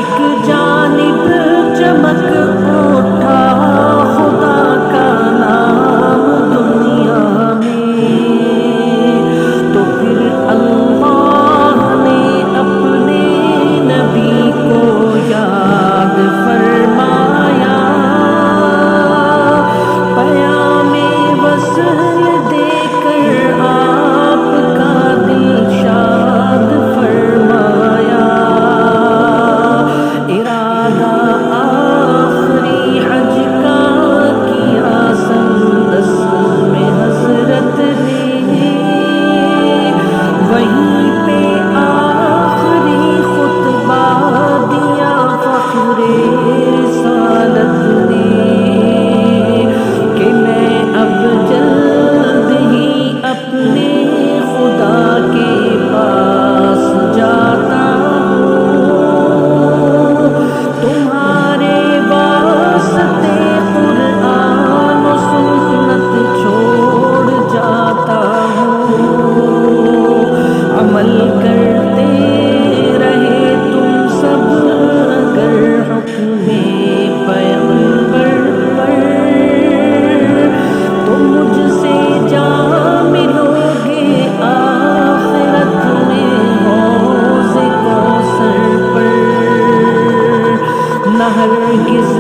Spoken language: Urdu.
ایک جانب چمک اٹھا خدا کا نام دنیا میں، تو پھر اللہ نے اپنے نبی کو یاد فرمایا، پیام وصل دے کر آپ کا دل شاد فرمایا، ارادہ آخری حج کا کیا سندس میں حضرت نے، وہیں پہ آخری خطبہ دیا فخر رسالت نے، کہ میں اب جلد ہی اپنے خدا کے پاس جاتا ہوں، تمہارے واسطے قرآن و سنت چھوڑ جاتا ہوں، عمل کرتے رہے تم سب اگر حکم پیغمبر پر، تو مجھ سے جا ملو گے آخرت میں حوض کوثر پر، نہ ہرگز